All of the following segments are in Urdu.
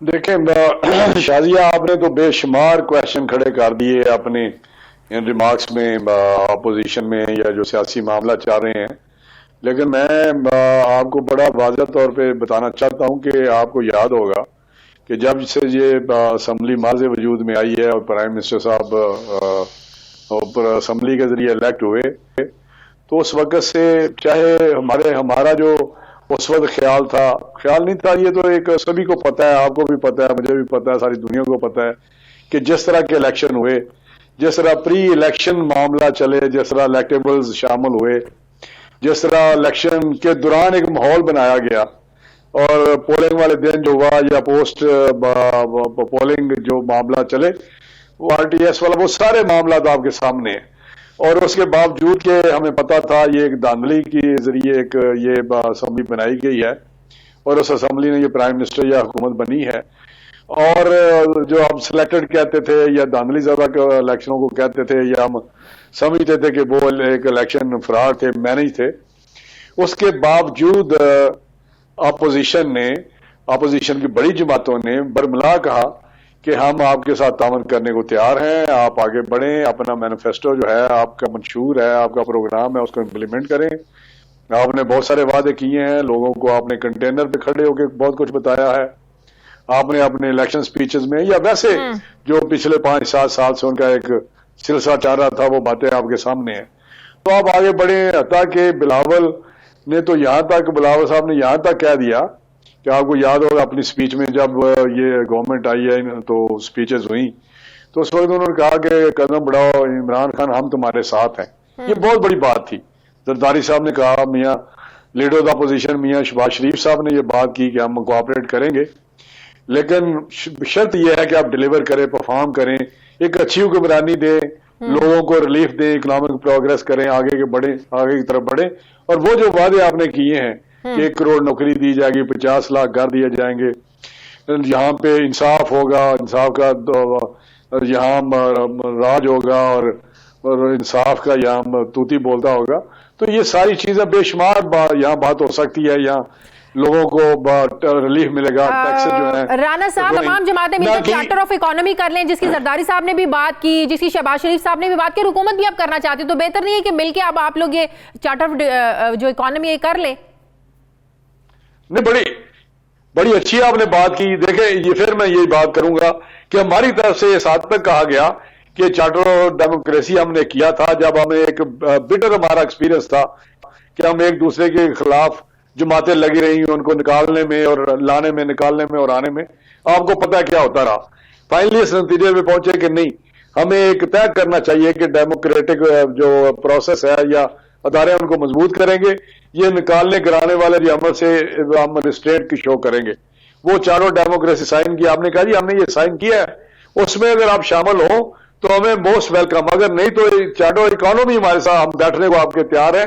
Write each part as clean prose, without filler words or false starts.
دیکھیں شازیہ، آپ نے تو بے شمار کویشچن کھڑے کر دیے اپنے ان ریمارکس میں اپوزیشن میں یا جو سیاسی معاملہ چل رہے ہیں، لیکن میں آپ کو بڑا واضح طور پہ بتانا چاہتا ہوں کہ آپ کو یاد ہوگا کہ جب سے یہ اسمبلی ماضی وجود میں آئی ہے اور پرائم منسٹر صاحب اسمبلی کے ذریعے الیکٹ ہوئے، تو اس وقت سے چاہے ہمارا جو اس وقت خیال نہیں تھا، یہ تو ایک سبھی کو پتہ ہے، آپ کو بھی پتہ ہے، مجھے بھی پتہ ہے، ساری دنیا کو پتہ ہے کہ جس طرح کے الیکشن ہوئے، جس طرح پری الیکشن معاملہ چلے، جس طرح الیکٹیبلز شامل ہوئے، جس طرح الیکشن کے دوران ایک ماحول بنایا گیا، اور پولنگ والے دن جو ہوا یا پوسٹ پولنگ جو معاملہ چلے، وہ آر ٹی ایس والا، وہ سارے معاملات آپ کے سامنے ہیں۔ اور اس کے باوجود کہ ہمیں پتا تھا یہ ایک دھاندلی کے ذریعے ایک یہ اسمبلی بنائی گئی ہے، اور اس اسمبلی نے یہ پرائم منسٹر یا حکومت بنی ہے، اور جو ہم سلیکٹڈ کہتے تھے یا دھاندلی زدہ الیکشنوں کو کہتے تھے، یا ہم سمجھتے تھے کہ وہ ایک الیکشن فراڈ تھے، مینج تھے، اس کے باوجود اپوزیشن کی بڑی جماعتوں نے برملا کہا کہ ہم آپ کے ساتھ تعاون کرنے کو تیار ہیں، آپ آگے بڑھیں، اپنا مینیفیسٹو جو ہے آپ کا منشور ہے، آپ کا پروگرام ہے، اس کو امپلیمنٹ کریں۔ آپ نے بہت سارے وعدے کیے ہیں، لوگوں کو آپ نے کنٹینر پہ کھڑے ہو کے بہت کچھ بتایا ہے، آپ نے اپنے الیکشن سپیچز میں یا ویسے جو پچھلے 5-7 سال سے ان کا ایک سلسلہ چل رہا تھا، وہ باتیں آپ کے سامنے ہیں۔ تو آپ آگے بڑھیں، حتیٰ کہ بلاول صاحب نے یہاں تک کہہ دیا کہ آپ کو یاد ہوگا اپنی سپیچ میں جب یہ گورنمنٹ آئی ہے تو سپیچز ہوئیں، تو اس وقت انہوں نے کہا کہ قدم بڑھاؤ عمران خان، ہم تمہارے ساتھ ہیں۔ یہ بہت بڑی بات تھی۔ زرداری صاحب نے کہا، میاں لیڈر آف اپوزیشن میاں شہباز شریف صاحب نے یہ بات کی کہ ہم کوآپریٹ کریں گے، لیکن شرط یہ ہے کہ آپ ڈیلیور کریں، پرفارم کریں، ایک اچھی حکمرانی دیں، لوگوں کو ریلیف دیں، اکنامک پروگرس کریں، آگے کی طرف بڑھیں۔ اور وہ جو وعدے آپ نے کیے ہیں کہ 1 کروڑ نوکری دی جائے گی، 50 لاکھ گھر دیے جائیں گے، یہاں پہ انصاف ہوگا، انصاف کا یہاں راج ہوگا، اور انصاف کا یہاں توتی بولتا ہوگا، تو یہ ساری چیزیں بے شمار یہاں بات ہو سکتی ہے، یہاں لوگوں کو ریلیف ملے گا، ٹیکس جو ہے۔ رانا صاحب، تمام جماعتیں مل کر چارٹر آف اکانومی کر لیں، جس کی زرداری صاحب نے بھی بات کی، جس کی شہباز شریف صاحب نے بھی بات کی، حکومت بھی اب کرنا چاہتی ہے، تو بہتر نہیں ہے کہ مل کے اب آپ لوگ یہ چارٹر جو اکانومی کر لیں؟ نہیں، بڑی اچھی آپ نے بات کی۔ دیکھیں، یہ پھر میں یہی بات کروں گا کہ ہماری طرف سے اس حد تک کہا گیا کہ چارٹر آف ڈیموکریسی ہم نے کیا تھا جب ہمیں ایک بٹر ہمارا ایکسپیرینس تھا کہ ہم ایک دوسرے کے خلاف جماعتیں لگی رہی ان کو نکالنے میں اور لانے میں، نکالنے میں اور آنے میں۔ آپ کو پتہ کیا ہوتا رہا، فائنلی اس نتیجے میں پہنچے کہ نہیں، ہمیں ایک طے کرنا چاہیے کہ ڈیموکریٹک جو پروسیس ہے یا ادارے ان کو مضبوط کریں گے، یہ نکالنے کرانے والے جو عمل سے ہم ریسٹریٹ کی شو کریں گے۔ وہ چاروں ڈیموکریسی سائن کی، آپ نے کہا جی ہم نے یہ سائن کیا ہے، اس میں اگر آپ شامل ہوں تو ہمیں موسٹ ویلکم، اگر نہیں تو چارٹر اکانومی ہمارے ساتھ ہم بیٹھنے کو آپ کے تیار ہیں۔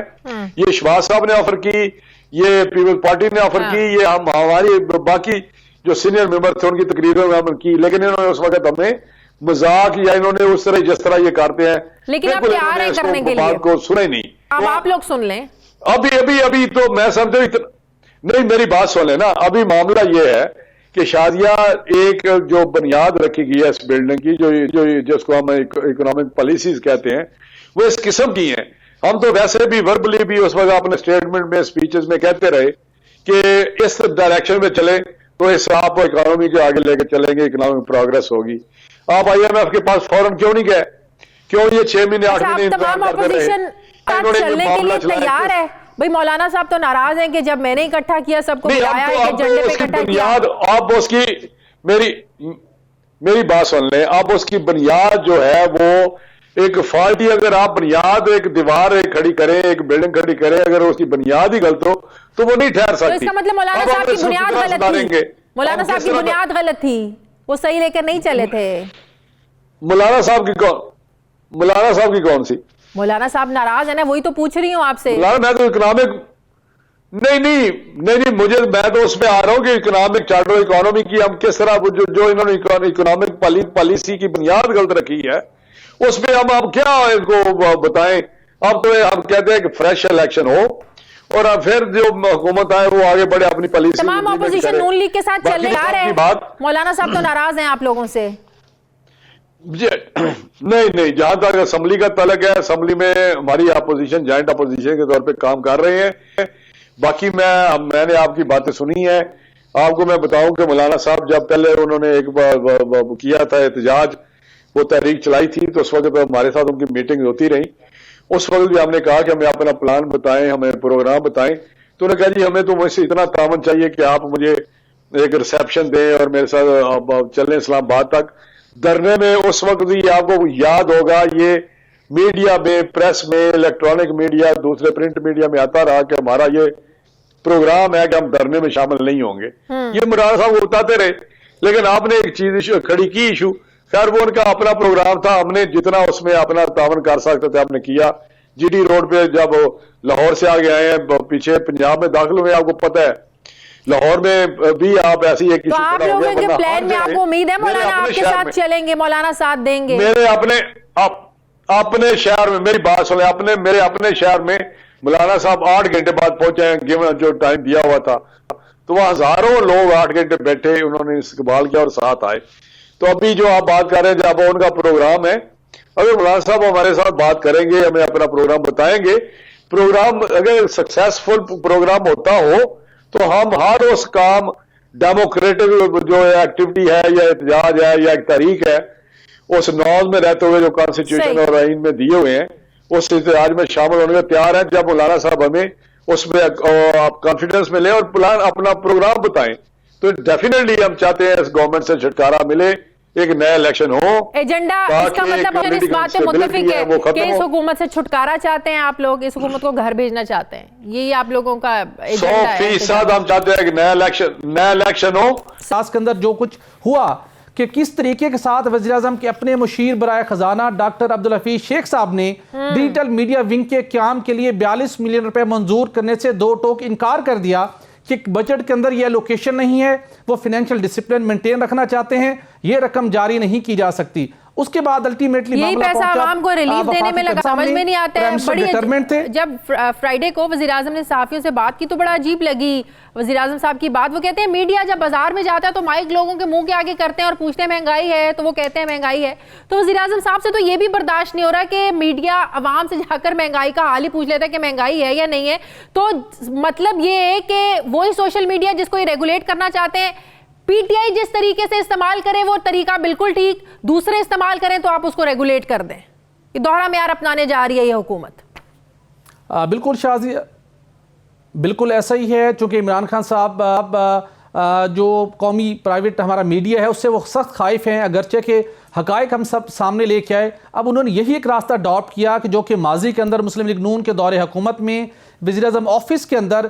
یہ شہباز صاحب نے آفر کی، یہ پیپلز پارٹی نے آفر کی، یہ ہماری باقی جو سینئر ممبر تھے ان کی تقریروں میں ہم کی، لیکن انہوں نے اس وقت ہمیں مذاق یا انہوں نے اس طرح جس طرح یہ کرتے ہیں، لیکن آپ تیار ہیں کرنے کے لیے، بات کو سنا ہی نہیں۔ اب آپ لوگ سن لیں۔ ابھی تو میں سمجھتا ہوں، نہیں میری بات سن لیں نا۔ ابھی معاملہ یہ ہے کہ شادیہ ایک جو بنیاد رکھی گئی ہے اس بلڈنگ کی، جو جس کو ہم اکنامک پالیسیز کہتے ہیں، وہ اس قسم کی ہیں۔ ہم تو ویسے بھی وربلی بھی اس وقت اپنے اسٹیٹمنٹ میں، اسپیچز میں کہتے رہے کہ اس ڈائریکشن میں چلیں تو اس آپ اکانومی کے آگے لے کے چلیں گے، اکنامک پروگرس ہوگی۔ آپ IMF کے پاس فوراً کیوں نہیں گئے؟ کیوں یہ 6 مہینے 8 مہینے انتظار کرتے رہے؟ چلنے کے لیے تیار ہے بھائی؟ مولانا صاحب تو ناراض ہیں کہ جب میں نے اکٹھا کیا، سب کو بلایا ہے کہ جھنڈے پہ اکٹھا کیا۔ آپ اس کی میری بات سن لیں، آپ اس کی بنیاد جو ہے وہ ایک فالٹی، اگر آپ بنیاد ایک دیوار کھڑی کریں، ایک بلڈنگ کھڑی کریں، اگر اس کی بنیاد ہی غلط ہو تو وہ نہیں ٹھہر سکتی۔ تو اس کا مطلب مولانا صاحب کی بنیاد غلط تھی، مولانا صاحب کی بنیاد غلط تھی، وہ صحیح لے کر نہیں چلے تھے۔ مولانا صاحب کی کون سی؟ مولانا صاحب ناراض ہے نا، وہی تو پوچھ رہی ہوں آپ سے۔ میں تو اکنامک نہیں میں تو اس پہ آ رہا ہوں کہ اکنامک چارٹر اکانومی کی ہم کس طرح جو انہوں نے اکنامک پالیسی کی بنیاد غلط رکھی ہے، اس پہ ہم کیا ان کو بتائیں۔ اب تو ہم کہتے ہیں کہ فریش الیکشن ہو، اور پھر جو حکومت آئے وہ آگے بڑھے اپنی پالیسی. تمام اپوزیشن نون لیگ کے ساتھ چلنے آ رہے ہیں. مولانا صاحب تو ناراض ہیں آپ لوگوں سے؟ نہیں، جہاں تک اسمبلی کا تعلق ہے، اسمبلی میں ہماری اپوزیشن جوائنٹ اپوزیشن کے طور پہ کام کر رہے ہیں. باقی میں نے آپ کی باتیں سنی ہیں. آپ کو میں بتاؤں کہ مولانا صاحب جب پہلے انہوں نے ایک کیا تھا احتجاج، وہ تحریک چلائی تھی، تو اس وقت ہمارے ساتھ ان کی میٹنگ ہوتی رہی. اس وقت بھی ہم نے کہا کہ ہمیں اپنا پلان بتائیں، ہمیں پروگرام بتائیں. تو انہوں نے کہا جی ہمیں تو مجھ سے اتنا تعاون چاہیے کہ آپ مجھے ایک ریسیپشن دیں اور میرے ساتھ چلیں اسلام آباد تک. دھرنے میں اس وقت بھی آپ کو یاد ہوگا، یہ میڈیا میں، پریس میں، الیکٹرانک میڈیا، دوسرے پرنٹ میڈیا میں آتا رہا کہ ہمارا یہ پروگرام ہے کہ ہم دھرنے میں شامل نہیں ہوں گے. یہ مولانا صاحب وہ بتاتے رہے. لیکن آپ نے ایک چیز کھڑی کی ایشو، خیر وہ ان کا اپنا پروگرام تھا، ہم نے جتنا اس میں اپنا تعاون کر سکتے تھے ہم نے کیا. جی ڈی روڈ پہ جب لاہور سے آگے آئے ہیں، پیچھے پنجاب میں داخل ہوئے، آپ کو پتہ ہے لاہور میں بھی آپ ایسی ایک تو آپ لوگوں کے پلان میں آپ کو امید ہے مولانا آپ کے ساتھ چلیں گے، مولانا ساتھ دیں گے؟ میرے اپنے شہر میں، میری بات سنیں، میرے اپنے شہر میں مولانا صاحب 8 گھنٹے بعد پہنچے ہیں، گیون جو ٹائم دیا ہوا تھا. تو وہاں ہزاروں لوگ 8 گھنٹے بیٹھے، انہوں نے استقبال کیا اور ساتھ آئے. تو ابھی جو آپ بات کر رہے ہیں جب ان کا پروگرام ہے، اگر مولانا صاحب ہمارے ساتھ بات کریں گے، ہمیں اپنا پروگرام بتائیں گے، پروگرام اگر سکسیسفل پروگرام ہوتا ہو تو ہم ہر اس کام ڈیموکریٹک جو ایکٹیویٹی ہے یا احتجاج ہے یا ایک تحریک ہے، اس ناز میں رہتے ہوئے جو کانسٹیٹیوشن اور آئین میں دیے ہوئے ہیں اس احتجاج میں شامل ہونے کے تیار ہیں. جب مولانا صاحب ہمیں اس میں آپ کانفیڈنس میں لیں اور پلان اپنا پروگرام بتائیں تو ڈیفینیٹلی ہم چاہتے ہیں اس گورنمنٹ سے چھٹکارا ملے، ایک نیا الیکشن ہو. ایجنڈا اس کا مطلب اس بات پہ متفق ہے کہ اس حکومت سے چھٹکارا چاہتے ہیں آپ لوگ، اس حکومت کو گھر بھیجنا چاہتے ہیں، یہی آپ لوگوں کا ایجنڈا ہے؟ 100% ہم چاہتے ہیں کہ نیا الیکشن ہو. ساس کے اندر جو کچھ ہوا کہ کس طریقے کے ساتھ وزیراعظم کے اپنے مشیر برائے خزانہ ڈاکٹر عبدالحفیظ شیخ صاحب نے ڈیجیٹل میڈیا ونگ کے قیام کے لیے 42 ملین روپے منظور کرنے سے دو ٹوک انکار کر دیا کہ بجٹ کے اندر یہ لوکیشن نہیں ہے، وہ فینینشل ڈسپلن مینٹین رکھنا چاہتے ہیں، یہ رقم جاری نہیں کی جا سکتی. اس کے بعد الٹیمیٹلی یہی پیسہ عوام کو ریلیف دینے میں لگا، سمجھ میں نہیں آتا ہے. بڑی جب فرائیڈے کو وزیراعظم نے صحافیوں سے بات کی تو بڑا عجیب لگی وزیراعظم صاحب کی بات. وہ کہتے ہیں میڈیا جب بازار میں جاتا ہے تو مائک لوگوں کے منہ کے آگے کرتے ہیں اور پوچھتے ہیں مہنگائی ہے، تو وہ کہتے ہیں مہنگائی ہے. تو وزیراعظم صاحب سے تو یہ بھی برداشت نہیں ہو رہا کہ میڈیا عوام سے جا کر مہنگائی کا حال ہی پوچھ لیتا ہے کہ مہنگائی ہے یا نہیں ہے. تو مطلب یہ ہے کہ وہی سوشل میڈیا جس کو یہ ریگولیٹ کرنا چاہتے ہیں، پی ٹی آئی جس طریقے سے استعمال کرے وہ طریقہ بالکل ٹھیک، دوسرے استعمال کریں تو آپ اس کو ریگولیٹ کر دیں. یہ دوہرا معیار اپنانے جا رہی ہے یہ حکومت. بالکل شازی، بالکل ایسا ہی ہے. چونکہ عمران خان صاحب جو قومی پرائیویٹ ہمارا میڈیا ہے اس سے وہ سخت خائف ہیں، اگرچہ کہ حقائق ہم سب سامنے لے کے آئے. اب انہوں نے یہی ایک راستہ اڈاپٹ کیا کہ جو کہ ماضی کے اندر مسلم لیگ نون کے دور حکومت میں وزیراعظم آفس کے اندر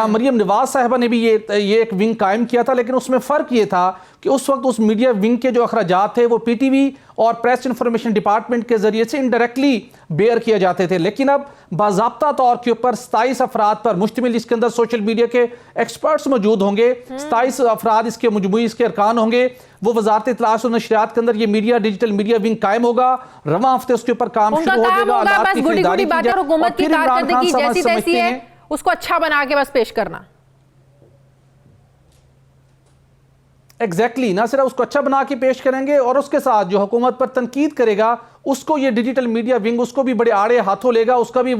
مریم نواز صاحبہ نے بھی یہ ایک ونگ قائم کیا تھا، لیکن اس میں فرق یہ تھا کہ اس وقت اس میڈیا ونگ کے جو اخراجات تھے وہ پی ٹی وی اور پریس انفارمیشن ڈپارٹمنٹ کے ذریعے سے انڈائریکٹلی بیئر کیے جاتے تھے. لیکن اب باضابطہ طور کے اوپر 27 افراد پر مشتمل اس کے اندر سوشل میڈیا کے ایکسپرٹس موجود ہوں گے، 27 افراد اس کے مجموعی اس کے ارکان ہوں گے. وہ وزارت اطلاعات و نشریات کے اندر یہ میڈیا ڈیجیٹل میڈیا ونگ قائم ہوگا، رواں ہفتے اس کے اوپر کام شروع ہو جائے گا. آلات کی خریداری کی جائے اور پھر عمران خان سمجھتے ہیں اس کو اچھا بنا کے بس پیش کرنا. ایگزیکٹلی، نہ صرف اس کو اچھا بنا کے پیش کریں گے اور اس کے ساتھ جو حکومت پر تنقید کرے گا اس کو یہ ڈیجیٹل میڈیا ونگ اس کو بھی بڑے آڑے ہاتھوں لے گا، اس کا بھی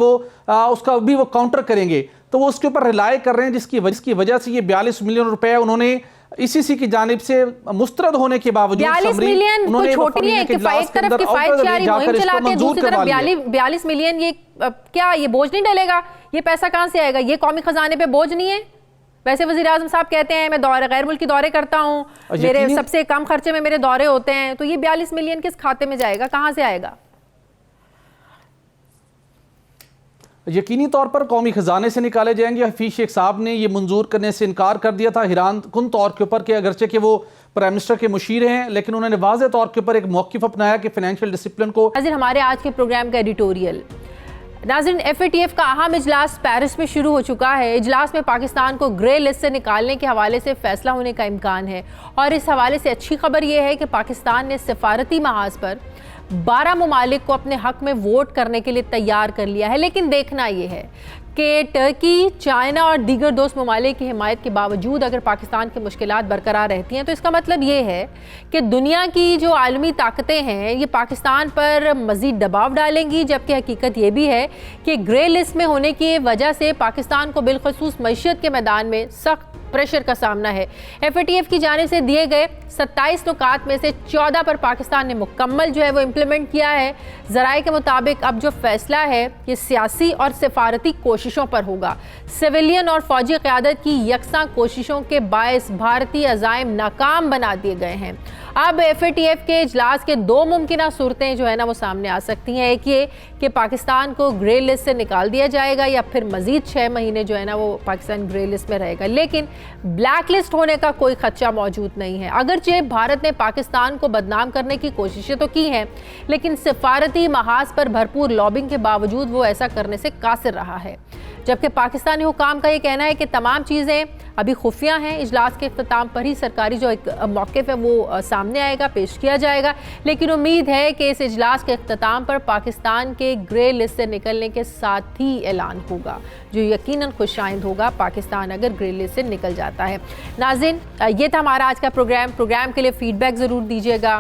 وہ کاؤنٹر کریں گے. تو وہ اس کے اوپر ریلائی کر رہے ہیں جس کی وجہ سے یہ 42 ملین روپے انہوں نے ECC کی جانب سے مسترد ہونے کے باوجود 42 ملین کوئی چھوٹی نہیں ہے کہ ایک طرف کفایت جاری مہم چلاتے ہیں، دوسری طرف 42 ملین یہ کیا یہ بوجھ نہیں ڈلے گا؟ یہ پیسہ کہاں سے آئے گا؟ یہ قومی خزانے پہ بوجھ نہیں ہے؟ ویسے وزیراعظم صاحب کہتے ہیں میں غیر ملکی دورے کرتا ہوں، میرے سب سے کم خرچے میں میرے دورے ہوتے ہیں. تو یہ 42 ملین کس کھاتے میں جائے گا؟ کہاں سے آئے گا؟ یقینی طور پر قومی خزانے سے نکالے جائیں گے. حفیظ شیخ صاحب نے یہ منظور کرنے سے انکار کر دیا تھا حیران کن طور کے اوپر کہ اگرچہ کہ وہ پرائم منسٹر کے مشیر ہیں لیکن انہوں نے واضح طور کے اوپر ایک موقف اپنایا کہ فینینشل ڈسپلن کو. ناظرین ہمارے آج کے پروگرام کا ایڈیٹوریل. ناظرین FATF کا اہم اجلاس پیرس میں شروع ہو چکا ہے. اجلاس میں پاکستان کو گرے لسٹ سے نکالنے کے حوالے سے فیصلہ ہونے کا امکان ہے اور اس حوالے سے اچھی خبر یہ ہے کہ پاکستان نے سفارتی محاذ پر 12 ممالک کو اپنے حق میں ووٹ کرنے کے لیے تیار کر لیا ہے. لیکن دیکھنا یہ ہے کہ ترکی، چائنا اور دیگر دوست ممالک کی حمایت کے باوجود اگر پاکستان کی مشکلات برقرار رہتی ہیں تو اس کا مطلب یہ ہے کہ دنیا کی جو عالمی طاقتیں ہیں یہ پاکستان پر مزید دباؤ ڈالیں گی، جبکہ حقیقت یہ بھی ہے کہ گرے لسٹ میں ہونے کی وجہ سے پاکستان کو بالخصوص معیشت کے میدان میں سخت پریشر کا سامنا ہے۔ FATF کی جانب سے دیے گئے 27 نکات میں سے 14 پر پاکستان نے مکمل جو ہے وہ امپلیمنٹ کیا ہے۔ ذرائع کے مطابق اب جو فیصلہ ہے یہ سیاسی اور سفارتی کوششوں پر ہوگا۔ سویلین اور فوجی قیادت کی یکساں کوششوں کے باعث بھارتی عزائم ناکام بنا دیے گئے ہیں۔ اب FATF کے اجلاس کے دو ممکنہ صورتیں جو ہے نا وہ سامنے آ سکتی ہیں، ایک یہ کہ پاکستان کو گرے لسٹ سے نکال دیا جائے گا یا پھر مزید 6 مہینے جو ہے نا وہ پاکستان گرے لسٹ میں رہے گا، لیکن بلیک لسٹ ہونے کا کوئی خدشہ موجود نہیں ہے۔ اگرچہ بھارت نے پاکستان کو بدنام کرنے کی کوششیں تو کی ہیں، لیکن سفارتی محاذ پر بھرپور لابنگ کے باوجود وہ ایسا کرنے سے قاصر رہا ہے، جبکہ پاکستانی حکام کا یہ کہنا ہے کہ تمام چیزیں ابھی خفیہ ہیں۔ اجلاس کے اختتام پر ہی سرکاری جو ایک موقف ہے وہ سامنے آئے گا، پیش کیا جائے گا، لیکن امید ہے کہ اس اجلاس کے اختتام پر پاکستان کے گرے لسٹ سے نکلنے کے ساتھ ہی اعلان ہوگا، جو یقیناً خوش آئند ہوگا پاکستان اگر گرے لسٹ سے نکل جاتا ہے۔ ناظرین، یہ تھا ہمارا آج کا پروگرام کے لیے فیڈ بیک ضرور دیجیے گا۔